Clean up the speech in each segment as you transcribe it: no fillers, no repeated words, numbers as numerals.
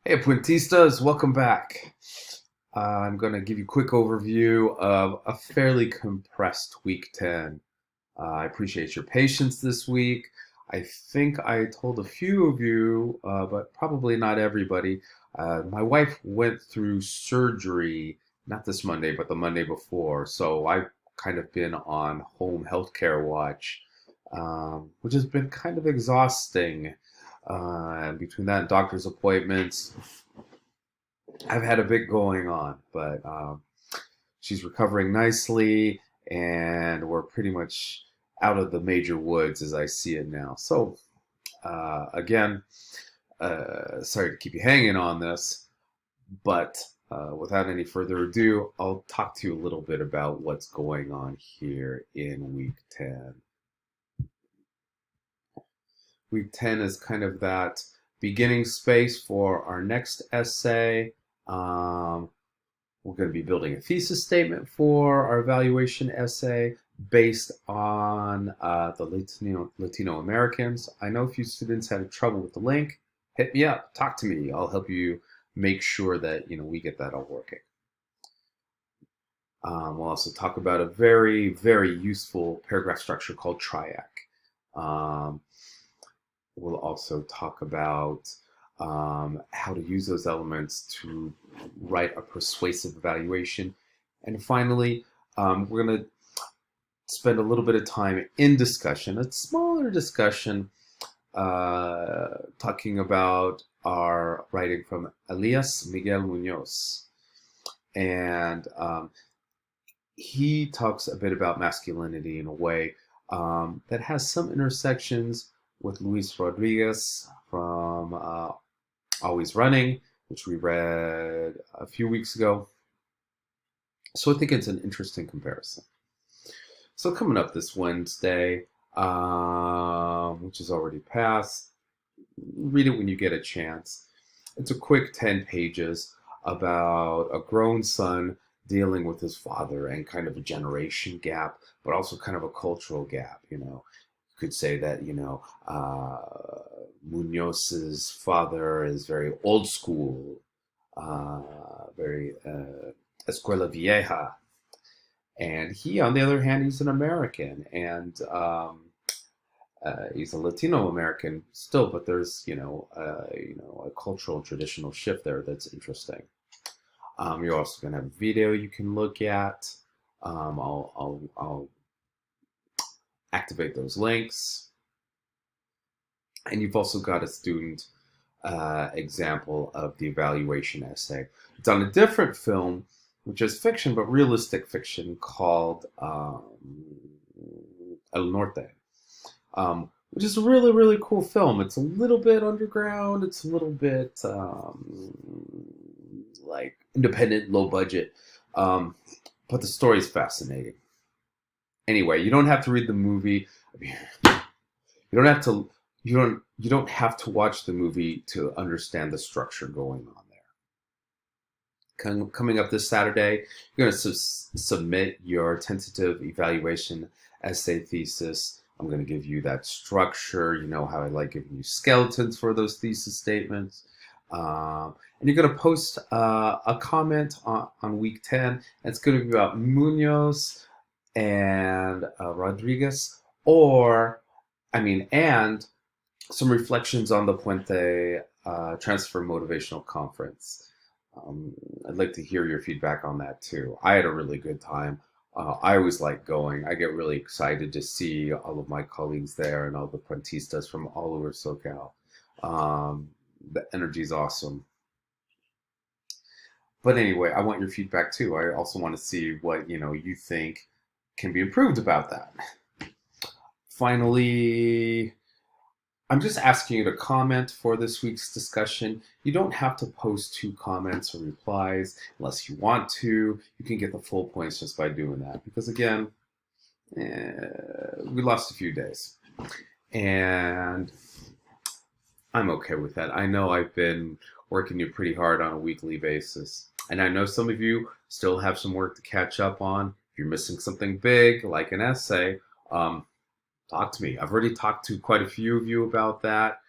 Hey, Puentistas, welcome back. I'm going to give you a quick overview of a fairly compressed week 10. I appreciate your patience this week. I think I told a few of you, but probably not everybody. My wife went through surgery, not this Monday, but the Monday before. So I've kind of been on home healthcare watch, which has been kind of exhausting. And between that and doctor's appointments, I've had a bit going on, but she's recovering nicely, and we're pretty much out of the major woods as I see it now. So, again, sorry to keep you hanging on this, but without any further ado, I'll talk to you a little bit about what's going on here in week 10. Week 10 is kind of that beginning space for our next essay. Um, We're going to be building a thesis statement for our evaluation essay based on the Latino Americans. I know a few students had trouble with the link. Hit me up, talk to me. I'll help you make sure that we get that all working. We'll also talk about a very, very useful paragraph structure called triac. Um, we'll also talk about how to use those elements to write a persuasive evaluation. And finally, we're going to spend a little bit of time in discussion, a smaller discussion, talking about our writing from Elias Miguel Munoz. And he talks a bit about masculinity in a way that has some intersections with Luis Rodriguez from Always Running, which we read a few weeks ago. So I think it's an interesting comparison. So coming up this Wednesday, which is already passed, read it when you get a chance. It's a quick 10 pages about a grown son dealing with his father and kind of a generation gap, but also kind of a cultural gap. You could say that, Munoz's father is very old school, very escuela vieja. And he, on the other hand, he's an American, and he's a Latino American still, but there's a cultural traditional shift there that's interesting. You're also going to have a video you can look at. I'll activate those links, and you've also got a student example of the evaluation essay. It's on a different film, which is fiction, but realistic fiction, called El Norte, which is a really, really cool film. It's a little bit underground. It's a little bit like independent, low budget, but the story is fascinating. Anyway, you don't have to read the movie. You don't have to. You don't have to watch the movie to understand the structure going on there. Coming up this Saturday, you're going to submit your tentative evaluation essay thesis. I'm going to give you that structure. You know how I like giving you skeletons for those thesis statements. And you're going to post a comment on week 10. And it's going to be about Munoz and Rodriguez, and some reflections on the Puente Transfer Motivational Conference. I'd like to hear your feedback on that too. I had a really good time. I always like going. I get really excited to see all of my colleagues there and all the Puentistas from all over SoCal. The energy is awesome. But anyway, I want your feedback too. I also want to see what you think can be improved about that. Finally, I'm just asking you to comment for this week's discussion. You don't have to post 2 comments or replies unless you want to. You can get the full points just by doing that. Because again, we lost a few days. And I'm okay with that. I know I've been working you pretty hard on a weekly basis. And I know some of you still have some work to catch up on. If you're missing something big, like an essay, talk to me. I've already talked to quite a few of you about that.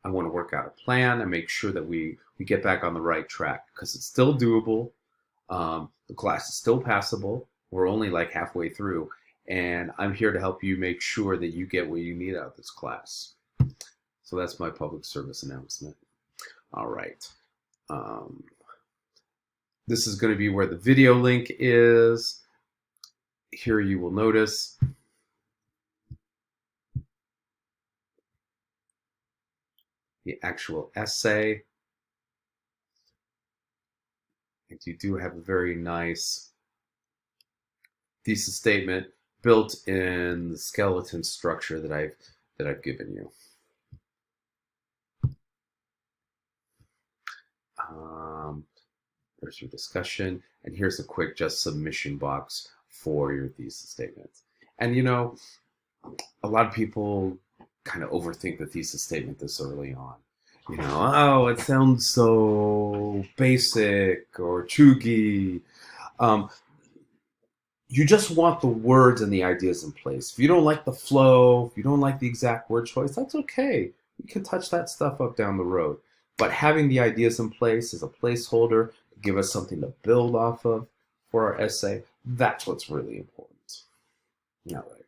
I want to work out a plan and make sure that we get back on the right track because it's still doable. The class is still passable. We're only like halfway through, and I'm here to help you make sure that you get what you need out of this class. So that's my public service announcement. All right. Um, this is going to be where the video link is. Here you will notice the actual essay. And you do have a very nice thesis statement built in the skeleton structure that I've given you. There's your discussion, and here's a quick just submission box for your thesis statement. And a lot of people kind of overthink the thesis statement this early on. Oh, it sounds so basic or chuggy. You just want the words and the ideas in place. If you don't like the flow, if you don't like the exact word choice, that's okay. You can touch that stuff up down the road. But having the ideas in place as a placeholder to give us something to build off of for our essay, that's what's really important. All right.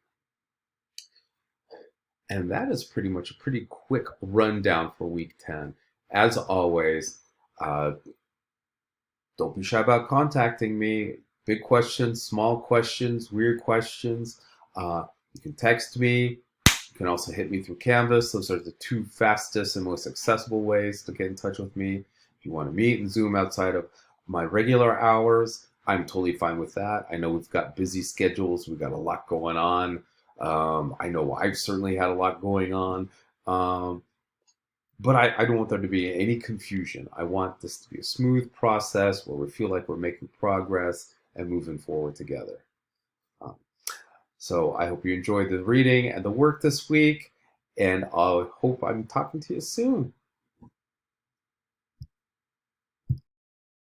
And that is pretty much a pretty quick rundown for week 10. As always, don't be shy about contacting me. Big questions, small questions, weird questions. You can text me. You can also hit me through Canvas. Those are the two fastest and most accessible ways to get in touch with me. If you want to meet and Zoom outside of my regular hours, I'm totally fine with that. I know we've got busy schedules. We've got a lot going on. I know I've certainly had a lot going on. But I don't want there to be any confusion. I want this to be a smooth process where we feel like we're making progress and moving forward together. So I hope you enjoyed the reading and the work this week, and I hope I'm talking to you soon.